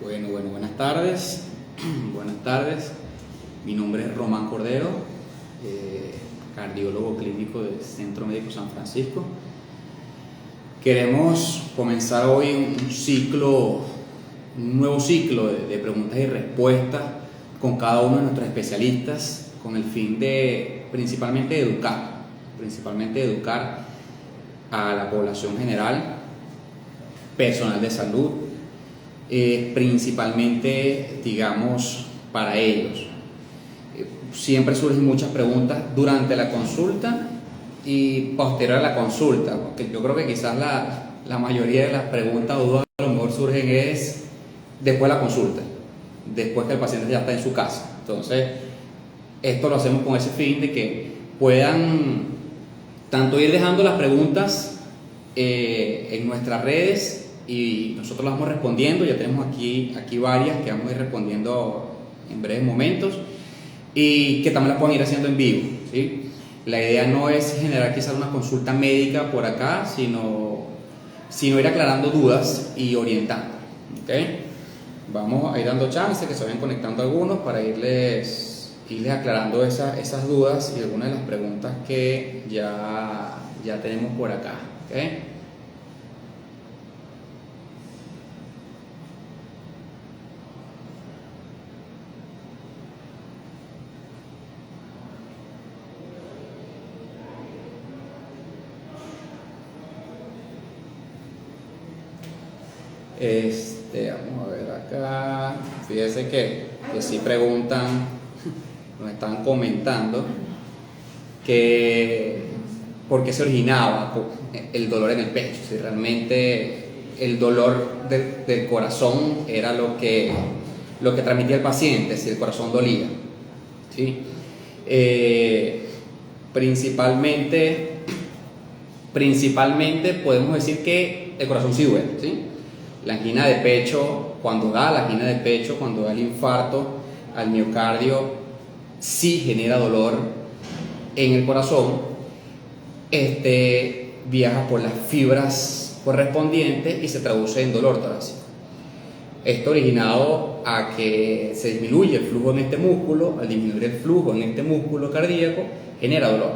Buenas tardes. Buenas tardes. Mi nombre es Román Cordero, cardiólogo clínico del Centro Médico San Francisco. Queremos comenzar hoy un nuevo ciclo de preguntas y respuestas con cada uno de nuestros especialistas, con el fin de principalmente educar a la población general, personal de salud, principalmente, digamos, para ellos. Siempre surgen muchas preguntas durante la consulta y posterior a la consulta, porque yo creo que quizás la mayoría de las preguntas o dudas a lo mejor surgen es después de la consulta, después que el paciente ya está en su casa. Entonces, esto lo hacemos con ese fin de que puedan tanto ir dejando las preguntas en nuestras redes y nosotros las vamos respondiendo. Ya tenemos aquí varias que vamos a ir respondiendo en breves momentos y que también las puedan ir haciendo en vivo, ¿sí? La idea no es generar quizás una consulta médica por acá, sino ir aclarando dudas y orientando, ¿okay? Vamos a ir dando chance que se vayan conectando algunos para irles aclarando esas dudas y algunas de las preguntas que ya tenemos por acá, ¿okay? Vamos a ver acá. Fíjense que sí preguntan, nos están comentando que por qué se originaba el dolor en el pecho, si realmente el dolor del corazón era lo que transmitía el paciente, si el corazón dolía, ¿sí? Principalmente podemos decir que el corazón sí duele, ¿sí? La angina de pecho, cuando da el infarto al miocardio, sí genera dolor en el corazón. Viaja por las fibras correspondientes y se traduce en dolor torácico. Esto originado a que se disminuye el flujo en este músculo. Al disminuir el flujo en este músculo cardíaco, genera dolor.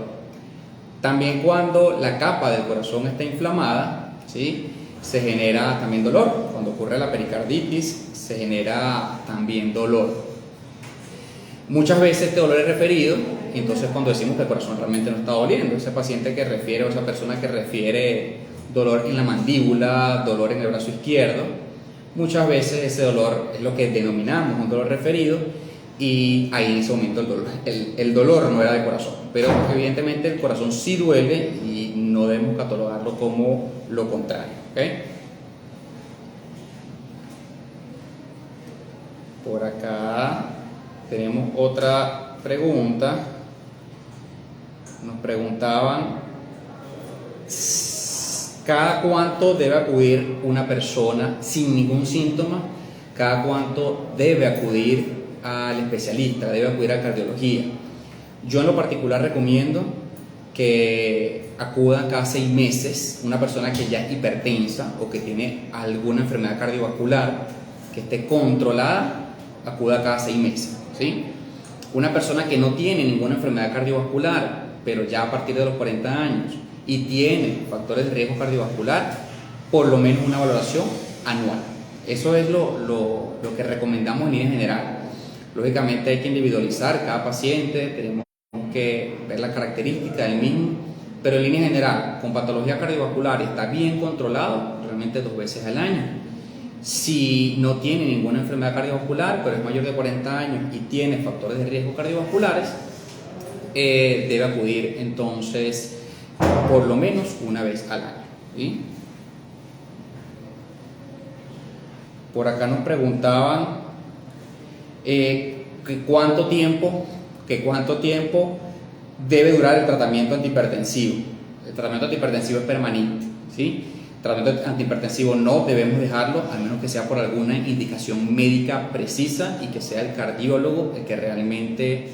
También cuando la capa del corazón está inflamada, ¿sí?, se genera también dolor. Cuando ocurre la pericarditis, se genera también dolor. Muchas veces este dolor es referido, y entonces cuando decimos que el corazón realmente no está doliendo, ese paciente que refiere o esa persona que refiere dolor en la mandíbula, dolor en el brazo izquierdo, muchas veces ese dolor es lo que denominamos un dolor referido, y ahí en ese momento el dolor no era del corazón, pero evidentemente el corazón sí duele y no debemos catalogarlo como lo contrario, ¿okay? Por acá tenemos otra pregunta. Nos preguntaban cada cuánto debe acudir una persona sin ningún síntoma, cada cuánto debe acudir al especialista, debe acudir a cardiología. Yo en lo particular recomiendo que acudan cada 6 meses una persona que ya es hipertensa o que tiene alguna enfermedad cardiovascular que esté controlada, acuda cada 6 meses, ¿sí? Una persona que no tiene ninguna enfermedad cardiovascular, pero ya a partir de los 40 años y tiene factores de riesgo cardiovascular, por lo menos una valoración anual. Eso es lo que recomendamos en línea general. Lógicamente hay que individualizar cada paciente, tenemos que ver la característica del mismo, pero en línea general, con patología cardiovascular está bien controlado, realmente 2 veces al año. Si no tiene ninguna enfermedad cardiovascular, pero es mayor de 40 años y tiene factores de riesgo cardiovasculares, debe acudir entonces por lo menos una vez al año, ¿sí? Por acá nos preguntaban que cuánto tiempo debe durar el tratamiento antihipertensivo. El tratamiento antihipertensivo es permanente, ¿sí? El tratamiento antihipertensivo no debemos dejarlo, al menos que sea por alguna indicación médica precisa y que sea el cardiólogo el que realmente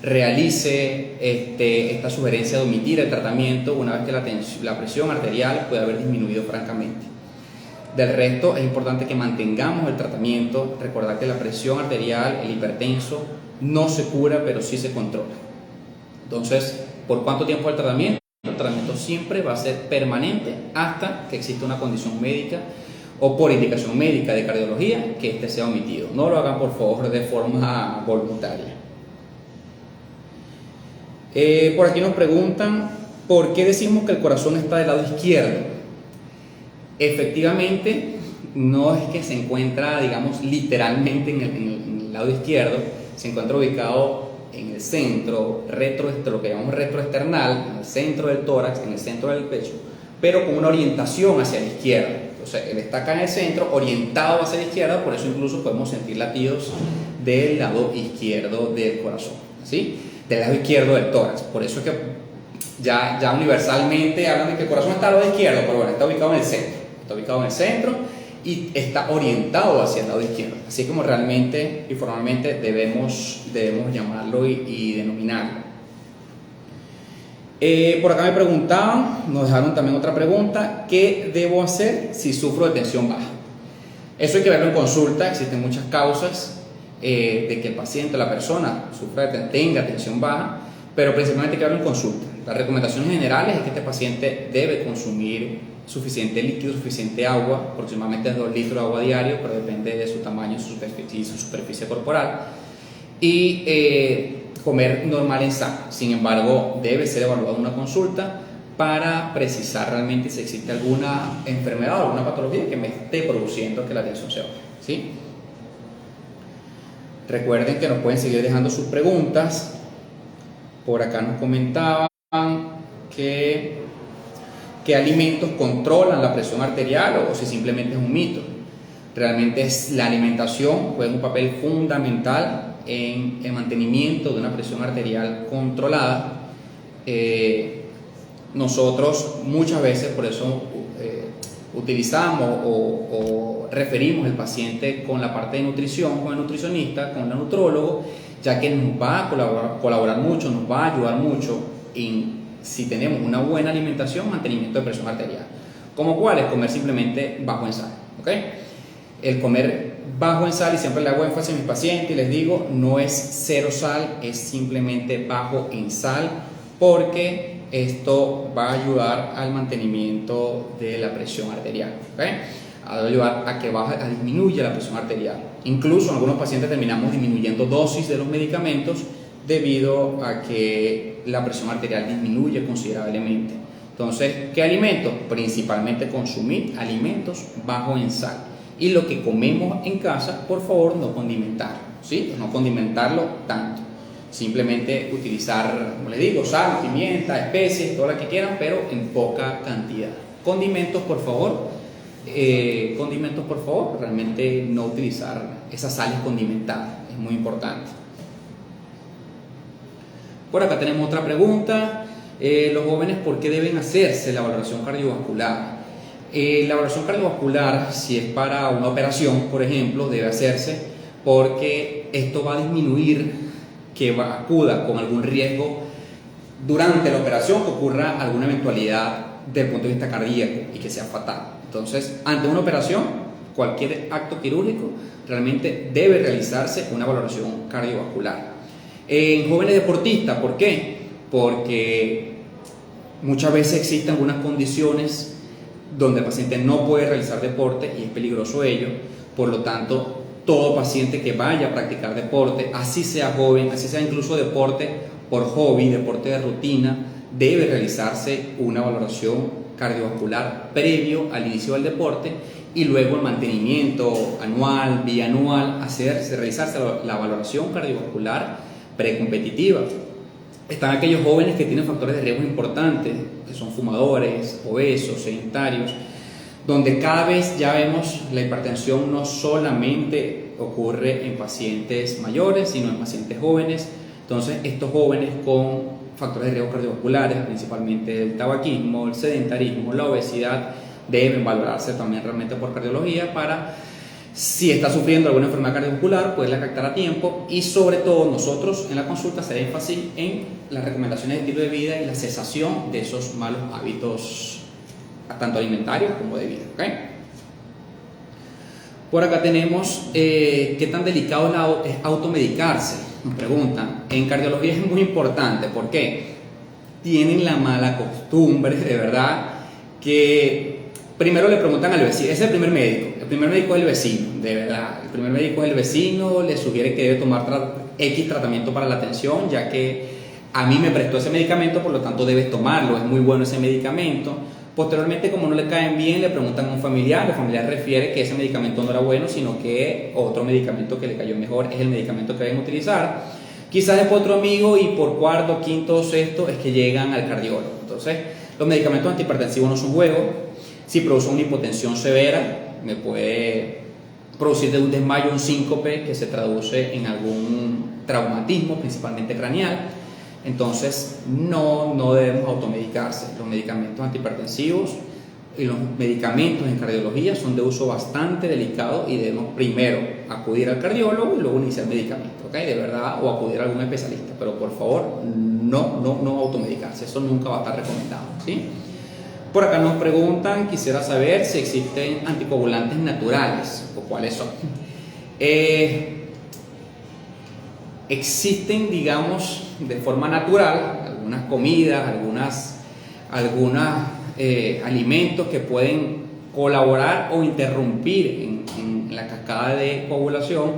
realice esta sugerencia de omitir el tratamiento una vez que la presión arterial puede haber disminuido francamente. Del resto es importante que mantengamos el tratamiento. Recordar que la presión arterial, el hipertenso, no se cura, pero sí se controla. Entonces, ¿por cuánto tiempo el tratamiento? El tratamiento siempre va a ser permanente hasta que exista una condición médica o por indicación médica de cardiología que este sea omitido. No lo hagan, por favor, de forma voluntaria. Por aquí nos preguntan, ¿por qué decimos que el corazón está del lado izquierdo? Efectivamente, no es que se encuentra, digamos, literalmente en el lado izquierdo, se encuentra ubicado en el centro, lo que llamamos retroesternal, en el centro del tórax, en el centro del pecho, pero con una orientación hacia la izquierda. Entonces, él está acá en el centro, orientado hacia la izquierda, por eso incluso podemos sentir latidos del lado izquierdo del corazón, ¿sí? Del lado izquierdo del tórax. Por eso es que ya universalmente hablan de que el corazón está al lado izquierdo, pero bueno, está ubicado en el centro. Está ubicado en el centro y está orientado hacia el lado izquierdo. Así como realmente y formalmente debemos llamarlo y denominarlo. Por acá me preguntaban, nos dejaron también otra pregunta: ¿qué debo hacer si sufro de tensión baja? Eso hay que verlo en consulta. Existen muchas causas de que el paciente, la persona, tenga tensión baja, pero principalmente hay que verlo en consulta. Las recomendaciones generales es que este paciente debe consumir suficiente líquido, suficiente agua, aproximadamente 2 litros de agua diario, pero depende de su tamaño, su superficie corporal, y comer normal en sano. Sin embargo, debe ser evaluado en una consulta para precisar realmente si existe alguna enfermedad o alguna patología que me esté produciendo que la tensión se baje, ¿sí? Recuerden que nos pueden seguir dejando sus preguntas. Por acá nos comentaban que qué alimentos controlan la presión arterial o si simplemente es un mito. Realmente la alimentación juega un papel fundamental en el mantenimiento de una presión arterial controlada. Nosotros muchas veces por eso utilizamos o referimos al paciente con la parte de nutrición, con el nutricionista, con el nutrólogo, ya que nos va a colaborar mucho, nos va a ayudar mucho en, si tenemos una buena alimentación, mantenimiento de presión arterial. ¿Como cuál? Es comer simplemente bajo en sal, ¿ok? El comer bajo en sal, y siempre le hago énfasis a mis pacientes y les digo, no es cero sal, es simplemente bajo en sal, porque esto va a ayudar al mantenimiento de la presión arterial, ¿ok? Va a ayudar a que disminuya la presión arterial. Incluso en algunos pacientes terminamos disminuyendo dosis de los medicamentos debido a que la presión arterial disminuye considerablemente. Entonces, ¿qué alimentos? Principalmente consumir alimentos bajos en sal. Y lo que comemos en casa, por favor, no condimentarlo, ¿sí? No condimentarlo tanto. Simplemente utilizar, como les digo, sal, pimienta, especies, todo lo que quieran, pero en poca cantidad. Condimentos, por favor, realmente no utilizar esas sales condimentadas, es muy importante. Por acá tenemos otra pregunta. Los jóvenes, ¿por qué deben hacerse la valoración cardiovascular? La valoración cardiovascular, si es para una operación, por ejemplo, debe hacerse porque esto va a disminuir que acuda con algún riesgo durante la operación, que ocurra alguna eventualidad desde el punto de vista cardíaco y que sea fatal. Entonces, ante una operación, cualquier acto quirúrgico, realmente debe realizarse una valoración cardiovascular. En jóvenes deportistas, ¿por qué? Porque muchas veces existen algunas condiciones donde el paciente no puede realizar deporte y es peligroso ello. Por lo tanto, todo paciente que vaya a practicar deporte, así sea joven, así sea incluso deporte por hobby, deporte de rutina, debe realizarse una valoración cardiovascular previo al inicio del deporte, y luego el mantenimiento anual, bianual, realizarse la valoración cardiovascular precompetitiva. Están aquellos jóvenes que tienen factores de riesgo importantes, que son fumadores, obesos, sedentarios, donde cada vez ya vemos la hipertensión no solamente ocurre en pacientes mayores, sino en pacientes jóvenes. Entonces, estos jóvenes con factores de riesgo cardiovasculares, principalmente el tabaquismo, el sedentarismo, la obesidad, deben valorarse también realmente por cardiología para, si está sufriendo alguna enfermedad cardiovascular, poderla captar a tiempo. Y sobre todo nosotros en la consulta hacer énfasis en las recomendaciones de estilo de vida y la cesación de esos malos hábitos, tanto alimentarios como de vida, ¿okay? Por acá tenemos qué tan delicado es automedicarse, nos preguntan. En cardiología es muy importante, ¿por qué? Tienen la mala costumbre, de verdad, que primero le preguntan al vecino, es el primer médico es el vecino, de verdad, el primer médico es el vecino, le sugiere que debe tomar X tratamiento para la tensión, ya que a mí me prestó ese medicamento, por lo tanto debes tomarlo, es muy bueno ese medicamento. Posteriormente, como no le caen bien, le preguntan a un familiar, el familiar refiere que ese medicamento no era bueno, sino que otro medicamento que le cayó mejor es el medicamento que deben utilizar. Quizás después otro amigo y por cuarto, quinto, sexto es que llegan al cardiólogo. Entonces, los medicamentos antihipertensivos no son juegos. Si produce una hipotensión severa, me puede producir de un desmayo, un síncope que se traduce en algún traumatismo, principalmente craneal. Entonces, no debemos automedicarse. Los medicamentos antihipertensivos y los medicamentos en cardiología son de uso bastante delicado y debemos primero acudir al cardiólogo y luego iniciar medicamento, ¿ok? De verdad, o acudir a algún especialista, pero por favor, no automedicarse, eso nunca va a estar recomendado, ¿sí? Por acá nos preguntan, quisiera saber si existen anticoagulantes naturales o cuáles son. Existen, digamos, de forma natural, algunas comidas, algunos alimentos que pueden colaborar o interrumpir en la cascada de coagulación,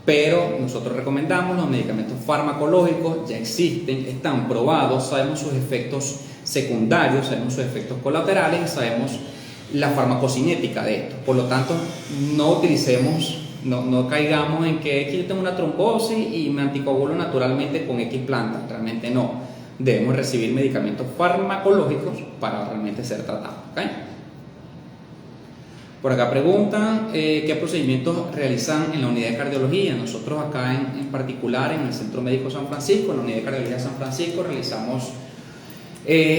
pero nosotros recomendamos los medicamentos farmacológicos, ya existen, están probados, sabemos sus efectos secundarios, sabemos sus efectos colaterales, sabemos la farmacocinética de esto. Por lo tanto, no utilicemos, no caigamos en que aquí yo tengo una trombosis y me anticoagulo naturalmente con X planta. Realmente no. Debemos recibir medicamentos farmacológicos para realmente ser tratados, ¿okay? Por acá preguntan qué procedimientos realizan en la unidad de cardiología. Nosotros acá en particular en el Centro Médico San Francisco, en la unidad de cardiología de San Francisco, realizamos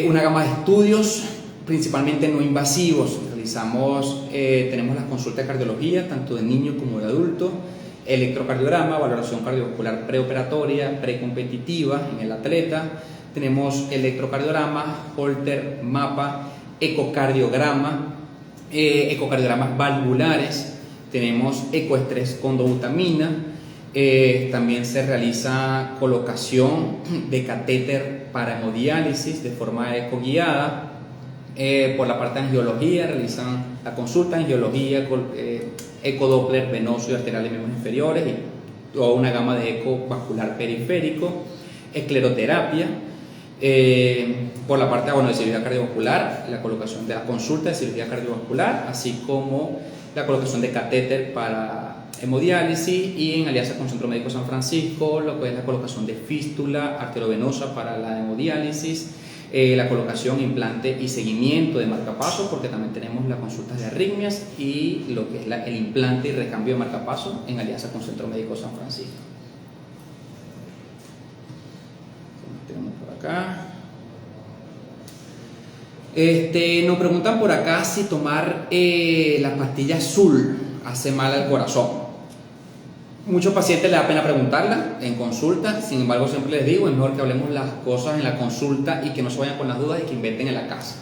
una gama de estudios principalmente no invasivos. Tenemos las consultas de cardiología tanto de niños como de adultos, electrocardiograma, valoración cardiovascular preoperatoria, precompetitiva en el atleta, tenemos electrocardiograma, Holter, mapa, ecocardiogramas valvulares, tenemos ecoestrés con dobutamina, también se realiza colocación de catéter para hemodiálisis de forma ecoguiada. Por la parte de angiología realizan la consulta, angiología, ecodoppler venoso y arterial de miembros inferiores y toda una gama de eco vascular periférico, escleroterapia. Por la parte de cirugía cardiovascular, la colocación de la consulta de cirugía cardiovascular, así como la colocación de catéter para hemodiálisis, y en alianza con Centro Médico San Francisco, lo que es la colocación de fístula arteriovenosa para la hemodiálisis, la colocación, implante y seguimiento de marcapasos, porque también tenemos las consultas de arritmias y lo que es el implante y recambio de marcapasos en alianza con Centro Médico San Francisco. Tenemos por acá. Nos preguntan por acá si tomar la pastilla azul hace mal al corazón. Muchos pacientes les da pena preguntarla en consulta, sin embargo siempre les digo, es mejor que hablemos las cosas en la consulta y que no se vayan con las dudas y que inventen en la casa.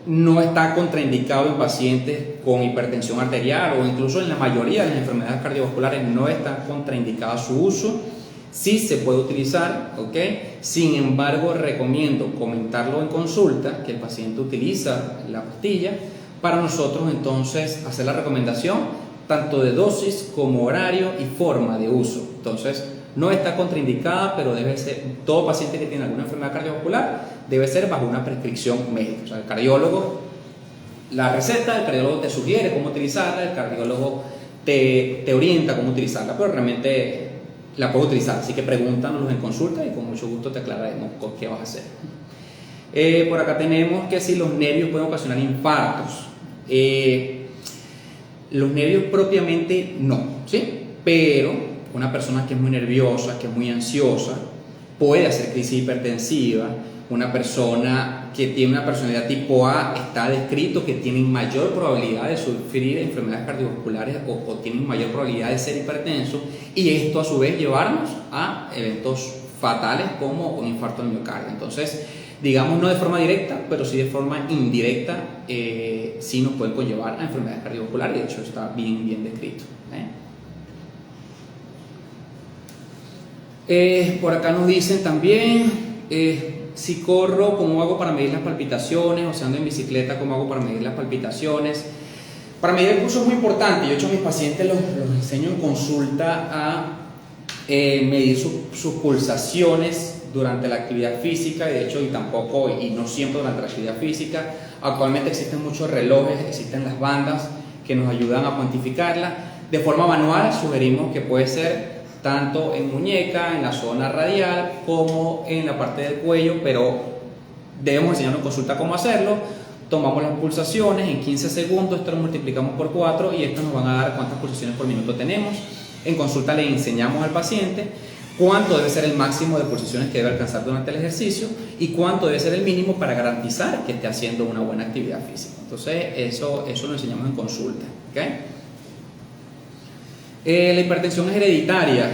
No está contraindicado en pacientes con hipertensión arterial o incluso en la mayoría de las enfermedades cardiovasculares no está contraindicado su uso. Sí se puede utilizar, ¿ok? Sin embargo recomiendo comentarlo en consulta, que el paciente utiliza la pastilla, para nosotros entonces hacer la recomendación tanto de dosis como horario y forma de uso. Entonces, no está contraindicada, pero debe ser, todo paciente que tiene alguna enfermedad cardiovascular debe ser bajo una prescripción médica. O sea, el cardiólogo la receta, el cardiólogo te sugiere cómo utilizarla, el cardiólogo te orienta cómo utilizarla, pero realmente la puedes utilizar. Así que pregúntanos en consulta y con mucho gusto te aclararemos qué vas a hacer. Por acá tenemos que si los nervios pueden ocasionar infartos. Los nervios propiamente no, ¿sí? Pero una persona que es muy nerviosa, que es muy ansiosa, puede hacer crisis hipertensiva. Una persona que tiene una personalidad tipo A está descrito que tienen mayor probabilidad de sufrir enfermedades cardiovasculares o tienen mayor probabilidad de ser hipertenso, y esto a su vez llevarnos a eventos fatales como un infarto al miocardio. Entonces, digamos no de forma directa, pero sí de forma indirecta, sí nos pueden conllevar a enfermedades cardiovasculares, y de hecho está bien descrito. Por acá nos dicen también, si corro, ¿cómo hago para medir las palpitaciones? O sea, ando en bicicleta, ¿cómo hago para medir las palpitaciones? Para medir el pulso es muy importante. Yo he hecho a mis pacientes los enseño en consulta a medir sus pulsaciones durante la actividad física, y de hecho y no siempre durante la actividad física. Actualmente existen muchos relojes, existen las bandas que nos ayudan a cuantificarla. De forma manual sugerimos que puede ser tanto en muñeca, en la zona radial, como en la parte del cuello, pero debemos enseñarnos en consulta cómo hacerlo. Tomamos las pulsaciones en 15 segundos, esto lo multiplicamos por 4 y esto nos van a dar cuántas pulsaciones por minuto tenemos. En consulta le enseñamos al paciente cuánto debe ser el máximo de pulsaciones que debe alcanzar durante el ejercicio y cuánto debe ser el mínimo para garantizar que esté haciendo una buena actividad física. Entonces eso lo enseñamos en consulta, ¿okay? La hipertensión es hereditaria.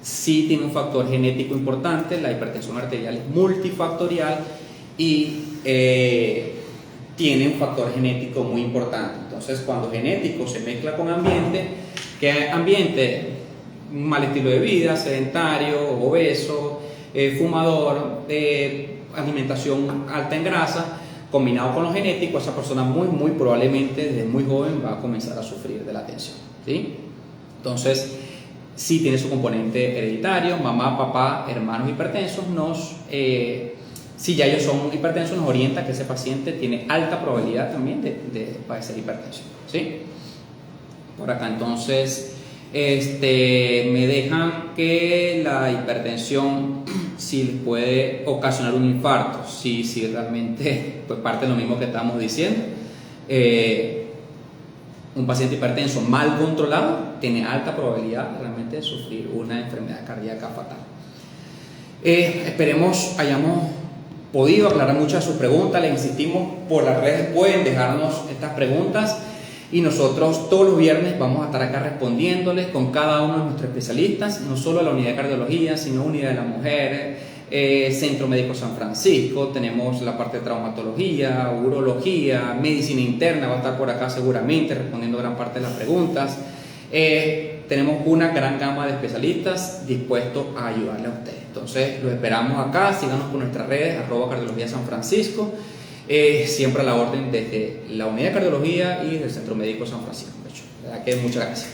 Sí tiene un factor genético importante. La hipertensión arterial es multifactorial y tiene un factor genético muy importante. Entonces, cuando genético se mezcla con ambiente, ¿qué ambiente? Un mal estilo de vida, sedentario, obeso, fumador, alimentación alta en grasa, combinado con lo genético, esa persona muy probablemente desde muy joven va a comenzar a sufrir de la tensión, ¿sí? Entonces, sí tiene su componente hereditario. Mamá, papá, hermanos hipertensos si ya ellos son hipertensos, nos orienta que ese paciente tiene alta probabilidad también de padecer hipertensión, ¿sí? Por acá entonces me dejan que la hipertensión sí les puede ocasionar un infarto. Sí, realmente pues parte de lo mismo que estamos diciendo. Un paciente hipertenso mal controlado tiene alta probabilidad realmente de sufrir una enfermedad cardíaca fatal. Esperemos hayamos podido aclarar muchas de sus preguntas. Les insistimos, por las redes pueden dejarnos estas preguntas y nosotros todos los viernes vamos a estar acá respondiéndoles con cada uno de nuestros especialistas, no solo la unidad de cardiología, sino unidad de la mujer, Centro Médico San Francisco. Tenemos la parte de traumatología, urología, medicina interna, va a estar por acá seguramente respondiendo gran parte de las preguntas. Tenemos una gran gama de especialistas dispuestos a ayudarle a ustedes. Entonces los esperamos acá. Síganos por nuestras redes @cardiología San Francisco, siempre a la orden desde la unidad de cardiología y del Centro Médico San Francisco. De hecho, ¿verdad? Que muchas gracias.